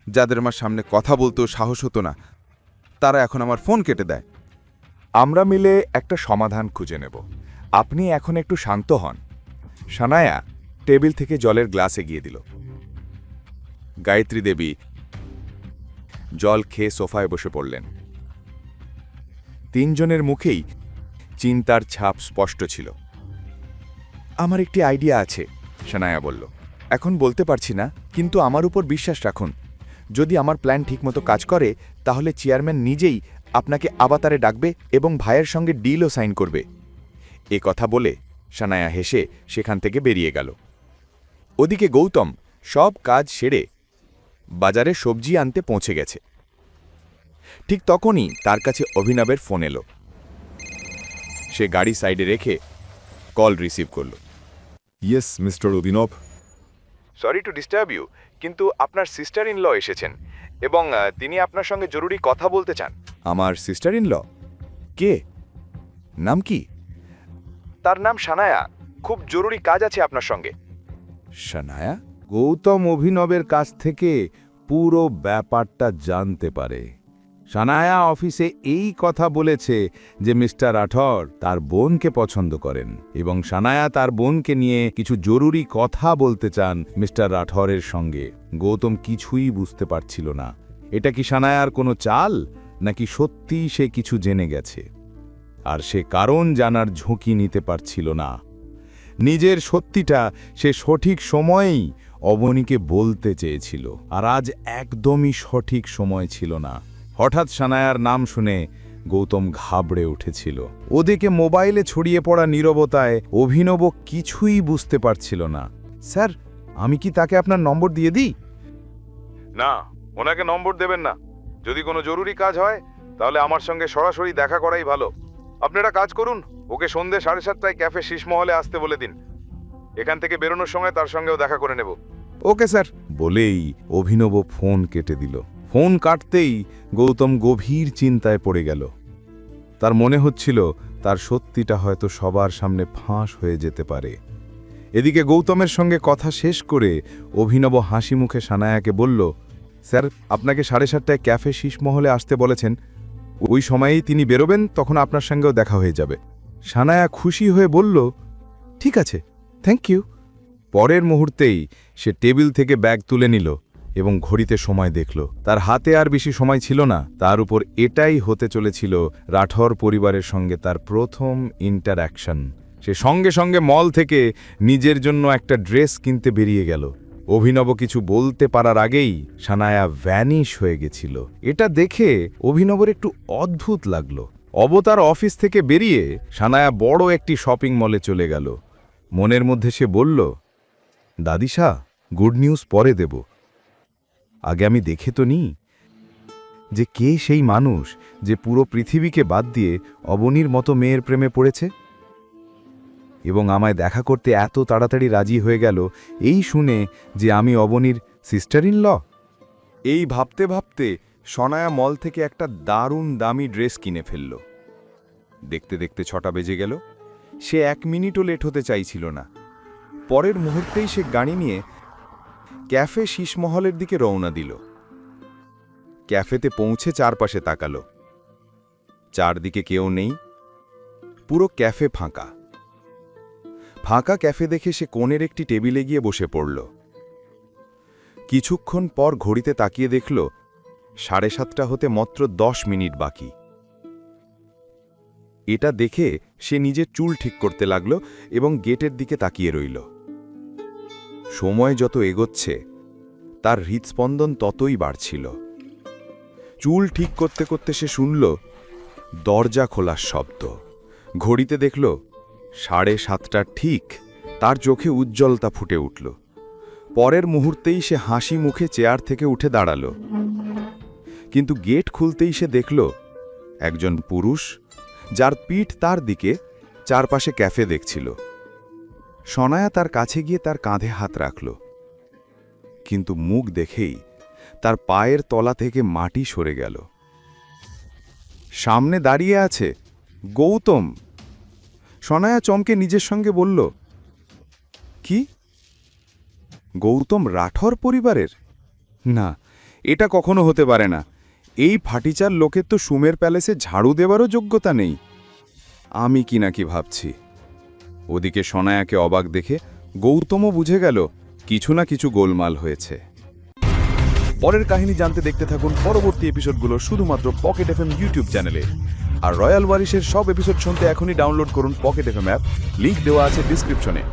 যাদের আমার সামনে কথা বলতেও সাহস হতো না, তারা এখন আমার ফোন কেটে দেয়। আমরা মিলে একটা সমাধান খুঁজে নেব। আপনি এখন একটু শান্ত হন। সানায়া টেবিল থেকে জলের গ্লাস এগিয়ে দিল। গায়ত্রী দেবী জল খেয়ে সোফায় বসে পড়লেন। তিনজনের মুখেই চিন্তার ছাপ স্পষ্ট ছিল। আমার একটি আইডিয়া আছে, সানায়া বলল। এখন বলতে পারছি না, কিন্তু আমার উপর বিশ্বাস রাখুন। যদি আমার প্ল্যান ঠিকমতো কাজ করে, তাহলে চেয়ারম্যান নিজেই আপনাকে আবাতারে ডাকবে এবং ভাইয়ের সঙ্গে ডিলও সাইন করবে। এ কথা বলে সানায়া হেসে সেখান থেকে বেরিয়ে গেল। ওদিকে গৌতম সব কাজ সেরে বাজারে সবজি আনতে পৌঁছে গেছে। ঠিক তখনই তার কাছে অভিনবের ফোন এলো। সে গাড়ি সাইডে রেখে কল রিসিভ করল। ইয়েস মিস্টার অভিনব। সরি টু ডিস্টার্ব ইউ, কিন্তু আপনার সিস্টার ইন ল এসেছেন এবং তিনি আপনার সঙ্গে জরুরি কথা বলতে চান। আমার সিস্টার ইন ল? কে? নাম কি? তার নাম সানায়া। খুব জরুরি কাজ আছে আপনার সঙ্গে। সানায়া গৌতম অভিনবের কাছ থেকে পুরো ব্যাপারটা জানতে পারে। সানায়া অফিসে এই কথা বলেছে যে মিস্টার রাঠর তার বোনকে পছন্দ করেন এবং সানায়া তার বোনকে নিয়ে কিছু জরুরি কথা বলতে চান মিস্টার রাঠরের সঙ্গে। গৌতম কিছুই বুঝতে পারছিল না, এটা কি সানায়ার কোনো চাল, নাকি সত্যি সে কিছু জেনে গেছে। আর সে কারণ জানার ঝুঁকি নিতে পারছিল না। নিজের সত্যিটা সে সঠিক সময়েই অবনীকে বলতে চেয়েছিল, আর আজ একদমই সঠিক সময় ছিল না। হঠাৎ সানায়ার নাম শুনে গৌতম ঘাবড়ে উঠেছিল। ওদিকে মোবাইলে ছড়িয়ে পড়া নীরবতায় অভিনব কিছুই বুঝতে পারছিল না। স্যার, আমি কি তাকে আপনার নম্বর দিয়ে দিই? না, ওনাকে নম্বর দেবেন না। যদি কোনো জরুরি কাজ হয় তাহলে আমার সঙ্গে সরাসরি দেখা করাই ভালো। আপনারা কাজ করুন, ওকে সন্ধ্যে 7:30টায় ক্যাফে শীষমহলে আসতে বলে দিন। এখান থেকে বেরোনোর সময় তার সঙ্গেও দেখা করে নেব। ওকে স্যার বলেই অভিনব ফোন কেটে দিল। ফোন কাটতেই গৌতম গভীর চিন্তায় পড়ে গেল। তার মনে হচ্ছিল তার সত্যিটা হয়তো সবার সামনে ফাঁস হয়ে যেতে পারে। এদিকে গৌতমের সঙ্গে কথা শেষ করে অভিনব হাসি মুখে সানায়াকে বলল, স্যার, আপনাকে 7:30টায় ক্যাফে শীষমহলে আসতে বলেছেন। ওই সময়েই তিনি বেরোবেন, তখন আপনার সঙ্গেও দেখা হয়ে যাবে। সানায়া খুশি হয়ে বলল, ঠিক আছে, থ্যাংক ইউ। পরের মুহূর্তেই সে টেবিল থেকে ব্যাগ তুলে নিল এবং ঘড়িতে সময় দেখল। তার হাতে আর বেশি সময় ছিল না। তার উপর এটাই হতে চলেছিল রাঠর পরিবারের সঙ্গে তার প্রথম ইন্টারঅ্যাকশন। সে সঙ্গে সঙ্গে মল থেকে নিজের জন্য একটা ড্রেস কিনতে বেরিয়ে গেল। অভিনব কিছু বলতে পারার আগেই সানায়া ভ্যানিশ হয়ে গেছিল। এটা দেখে অভিনবর একটু অদ্ভুত লাগলো। অবতার অফিস থেকে বেরিয়ে সানায়া বড় একটি শপিং মলে চলে গেল। মনের মধ্যে সে বলল, দাদিশা, গুড নিউজ পরে দেব। আগে আমি দেখে তো নিই যে কে সেই মানুষ যে পুরো পৃথিবীকে বাদ দিয়ে অবনীর মতো মেয়ের প্রেমে পড়েছে এবং আমায় দেখা করতে এত তাড়াতাড়ি রাজি হয়ে গেল এই শুনে যে আমি অবনীর সিস্টার ইন ল। এই ভাবতে ভাবতে সনায়া মল থেকে একটা দারুণ দামি ড্রেস কিনে ফেলল। দেখতে দেখতে 6টা বেজে গেল। সে 1 মিনিটও লেট হতে চাইছিল না। পরের মুহূর্তেই সে গাড়ি নিয়ে ক্যাফে শীষমহলের দিকে রওনা দিল। ক্যাফেতে পৌঁছে চারপাশে তাকালো। চারদিকে কেউ নেই, পুরো ক্যাফে ফাঁকা। ফাঁকা ক্যাফে দেখে সে কোণের একটি টেবিলে গিয়ে বসে পড়ল। কিছুক্ষণ পর ঘড়িতে তাকিয়ে দেখল 7:30 হতে মাত্র 10 মিনিট বাকি। এটা দেখে সে নিজের চুল ঠিক করতে লাগল এবং গেটের দিকে তাকিয়ে রইল। সময় যত এগোচ্ছে তার হৃৎস্পন্দন ততই বাড়ছিল। চুল ঠিক করতে করতে সে শুনল দরজা খোলার শব্দ। ঘড়িতে দেখল 7:30 ঠিক। তার চোখে উজ্জ্বলতা ফুটে উঠল। পরের মুহূর্তেই সে হাসি মুখে চেয়ার থেকে উঠে দাঁড়াল। কিন্তু গেট খুলতেই সে দেখল একজন পুরুষ, যার পিঠ তার দিকে, চারপাশে ক্যাফে দেখছিল। সনায়া তার কাছে গিয়ে তার কাঁধে হাত রাখল, কিন্তু মুখ দেখেই তার পায়ের তলা থেকে মাটি সরে গেল। সামনে দাঁড়িয়ে আছে গৌতম। সনায়া চমকে নিজের সঙ্গে বলল, কি গৌতম রাঠর পরিবারের? না, এটা কখনো হতে পারে না। এই ফাটিচার লোকের তো সুমের প্যালেসে ঝাড়ু দেওয়ারও যোগ্যতা নেই। আমি কি নাকি ভাবছি। ওদিকে সনায়াকে অবাক দেখে গৌতমও বুঝে গেল কিছু না কিছু গোলমাল হয়েছে। পরের কাহিনী জানতে দেখতে থাকুন পরবর্তী এপিসোডগুলো শুধুমাত্র পকেট এফএম ইউটিউব চ্যানেলে। আর রয়্যাল ওয়ারিশের সব এপিসোড শুনতে এখনই ডাউনলোড করুন পকেট এফএম অ্যাপ, লিংক দেওয়া আছে ডিসক্রিপশনে।